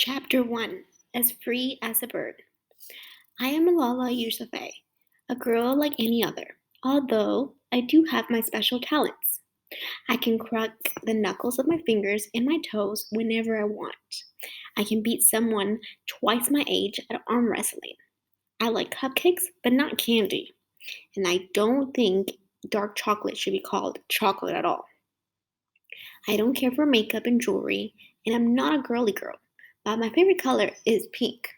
Chapter 1 As Free as a Bird. I am Malala Yousafzai, a girl like any other, although I do have my special talents. I can crack the knuckles of my fingers and my toes whenever I want. I can beat someone twice my age at arm wrestling. I like cupcakes, but not candy. And I don't think dark chocolate should be called chocolate at all. I don't care for makeup and jewelry, and I'm not a girly girl, but my favorite color is pink.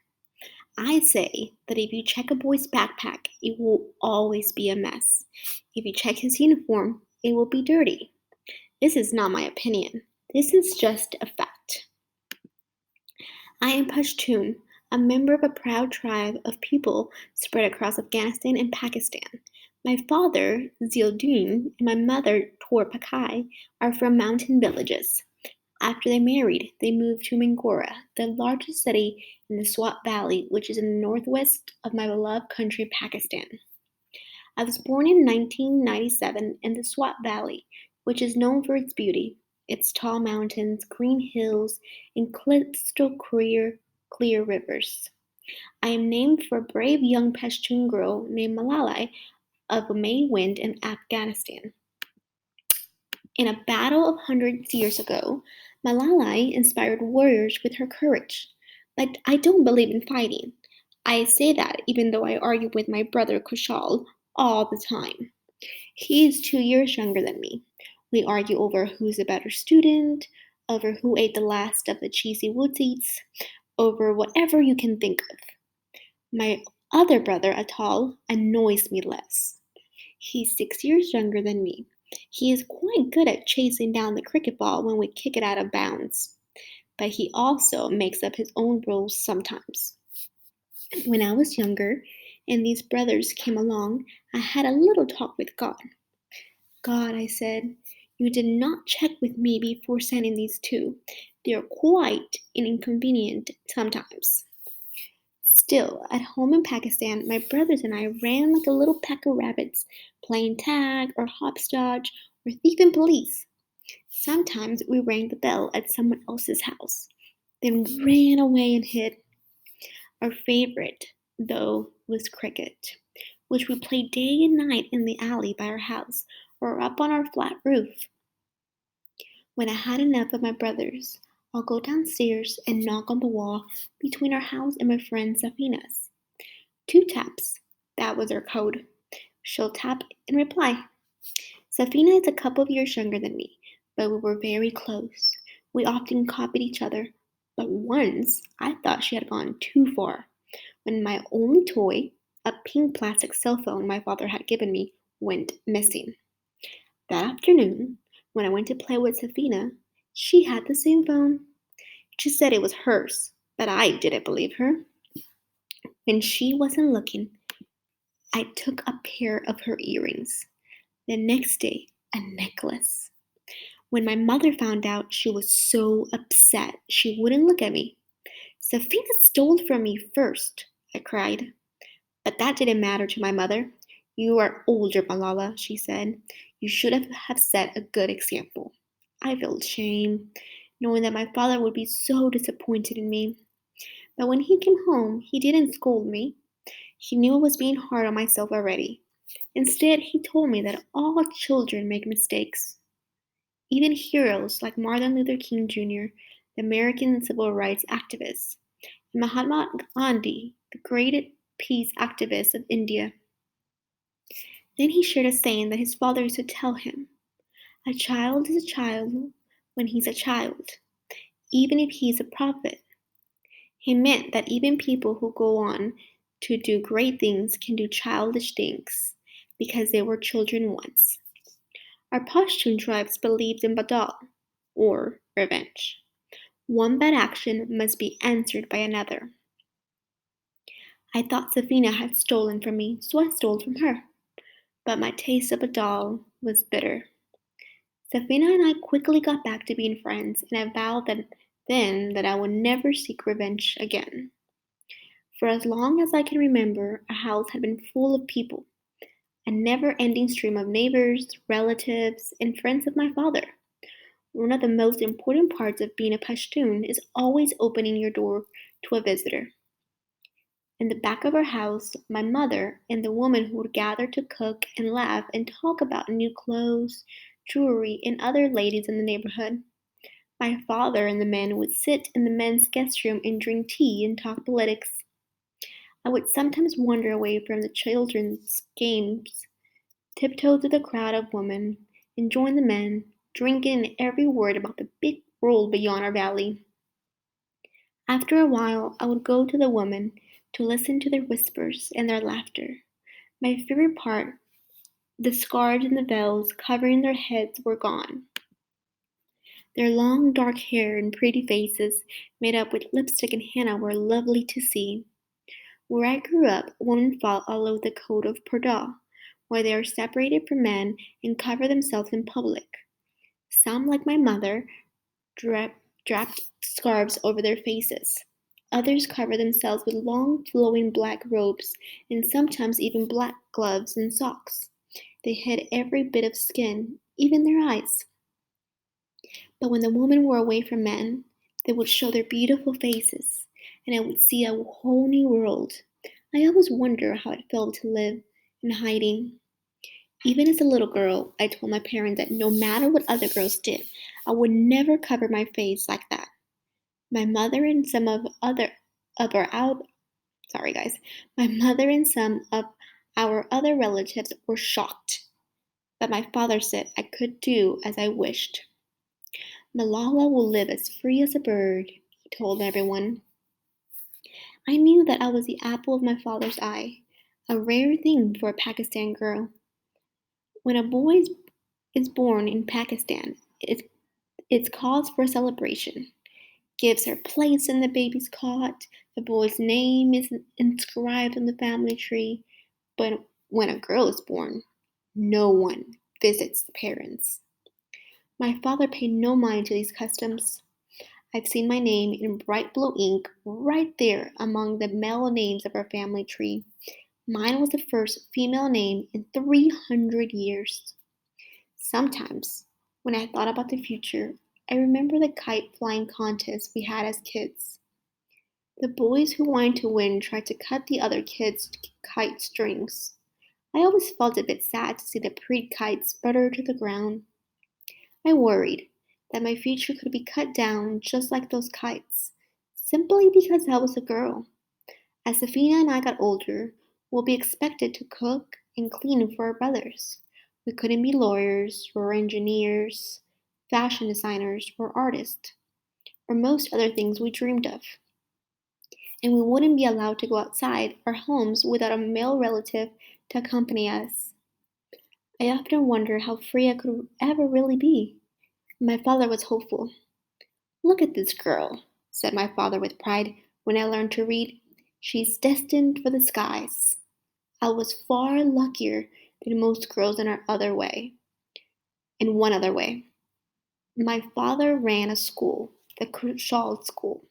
I say that if you check a boy's backpack, it will always be a mess. If you check his uniform, it will be dirty. This is not my opinion. This is just a fact. I am Pashtun, a member of a proud tribe of people spread across Afghanistan and Pakistan. My father, Zildun, and my mother, Tor Pakai, are from mountain villages. After they married, they moved to Mingora, the largest city in the Swat Valley, which is in the northwest of my beloved country, Pakistan. I was born in 1997 in the Swat Valley, which is known for its beauty, its tall mountains, green hills, and crystal clear rivers. I am named for a brave young Pashtun girl named Malala of May Wind in Afghanistan. In a battle of hundreds of years ago, Malala inspired warriors with her courage. But I don't believe in fighting. I say that even though I argue with my brother Kushal all the time. He is 2 years younger than me. We argue over who's a better student, over who ate the last of the cheesy wood seeds, over whatever you can think of. My other brother, Atal, annoys me less. He's 6 years younger than me. He is quite good at chasing down the cricket ball when we kick it out of bounds, but he also makes up his own rules sometimes. When I was younger and these brothers came along, I had a little talk with God. God, I said, you did not check with me before sending these two. They are quite inconvenient sometimes. Still, at home in Pakistan, my brothers and I ran like a little pack of rabbits, playing tag or hopscotch or thief and police. Sometimes we rang the bell at someone else's house, then ran away and hid. Our favorite, though, was cricket, which we played day and night in the alley by our house or up on our flat roof. When I had enough of my brothers, I'll go downstairs and knock on the wall between our house and my friend Safina's. 2 taps. That was our code. She'll tap and reply. Safina is a couple of years younger than me, but we were very close. We often copied each other, but once I thought she had gone too far when my only toy, a pink plastic cell phone my father had given me, went missing. That afternoon, when I went to play with Safina, she had the same phone. She said it was hers, but I didn't believe her. When she wasn't looking, I took a pair of her earrings. The next day, a necklace. When my mother found out, she was so upset she wouldn't look at me. Safina stole from me first, I cried. But that didn't matter to my mother. You are older, Malala, she said. You should have set a good example. I felt shame, knowing that my father would be so disappointed in me. But when he came home, he didn't scold me. He knew I was being hard on myself already. Instead, he told me that all children make mistakes. Even heroes like Martin Luther King Jr., the American civil rights activist, and Mahatma Gandhi, the great peace activist of India. Then he shared a saying that his father used to tell him: a child is a child when he's a child, even if he's a prophet. He meant that even people who go on to do great things can do childish things because they were children once. Our Pashtun tribes believed in badal, or revenge. One bad action must be answered by another. I thought Safina had stolen from me, so I stole from her. But my taste of badal was bitter. Safina and I quickly got back to being friends, and I vowed then that I would never seek revenge again. For as long as I can remember, our house had been full of people, a never ending stream of neighbors, relatives, and friends of my father. One of the most important parts of being a Pashtun is always opening your door to a visitor. In the back of our house, my mother and the woman who would gather to cook and laugh and talk about new clothes, jewelry, and other ladies in the neighborhood. My father and the men would sit in the men's guest room and drink tea and talk politics. I would sometimes wander away from the children's games, tiptoe through the crowd of women, and join the men, drinking in every word about the big world beyond our valley. After a while, I would go to the women to listen to their whispers and their laughter. My favorite part, the scarves and the veils covering their heads were gone. Their long dark hair and pretty faces, made up with lipstick and henna, were lovely to see. Where I grew up, women follow the code of Purdah, where they are separated from men and cover themselves in public. Some, like my mother, draped scarves over their faces. Others cover themselves with long flowing black robes and sometimes even black gloves and socks. They hid every bit of skin, even their eyes. But when the women were away from men, they would show their beautiful faces, and I would see a whole new world. I always wonder how it felt to live in hiding. Even as a little girl, I told my parents that no matter what other girls did, I would never cover my face like that. My mother and some of our out sorry guys. My mother and some of our other relatives were shocked, but my father said I could do as I wished. Malala will live as free as a bird, he told everyone. I knew that I was the apple of my father's eye, a rare thing for a Pakistan girl. When a boy is born in Pakistan, it's cause for celebration. Gives are placed in the baby's cot, the boy's name is inscribed on the family tree, but when a girl is born, no one visits the parents. My father paid no mind to these customs. I've seen my name in bright blue ink right there among the male names of our family tree. Mine was the first female name in 300 years. Sometimes, when I thought about the future, I remember the kite flying contest we had as kids. The boys who wanted to win tried to cut the other kids' kite strings. I always felt a bit sad to see the pretty kites sputter to the ground. I worried that my future could be cut down just like those kites, simply because I was a girl. As Safina and I got older, we'll be expected to cook and clean for our brothers. We couldn't be lawyers or engineers, fashion designers or artists, or most other things we dreamed of. And we wouldn't be allowed to go outside our homes without a male relative to accompany us. I often wonder how free I could ever really be. My father was hopeful. "Look at this girl," said my father with pride when I learned to read. "She's destined for the skies." I was far luckier than most girls in one other way. My father ran a school, the Kushal School.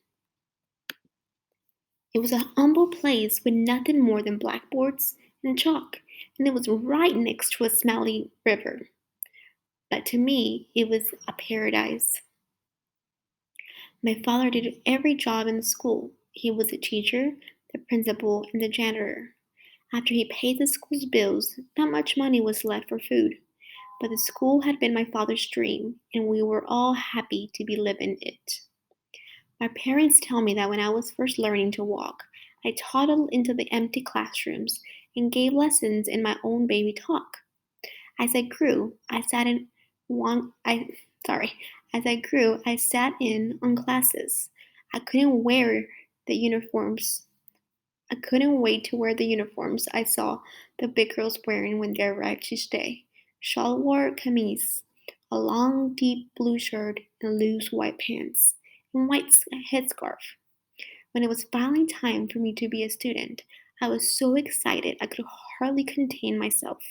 It was a humble place with nothing more than blackboards and chalk, and it was right next to a smelly river. But to me, it was a paradise. My father did every job in the school. He was the teacher, the principal, and the janitor. After he paid the school's bills, not much money was left for food. But the school had been my father's dream, and we were all happy to be living it. My parents tell me that when I was first learning to walk, I toddled into the empty classrooms and gave lessons in my own baby talk. As I grew, I sat in one I sorry, as I grew, I sat in on classes. I couldn't wear the uniforms. I couldn't wait to wear the uniforms I saw the big girls wearing when they arrived each day. Shalwar kameez, a long, deep blue shirt and loose white pants, and white headscarf. When it was finally time for me to be a student, I was so excited I could hardly contain myself.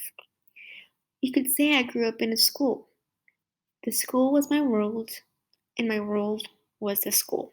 You could say I grew up in a school. The school was my world, and my world was the school.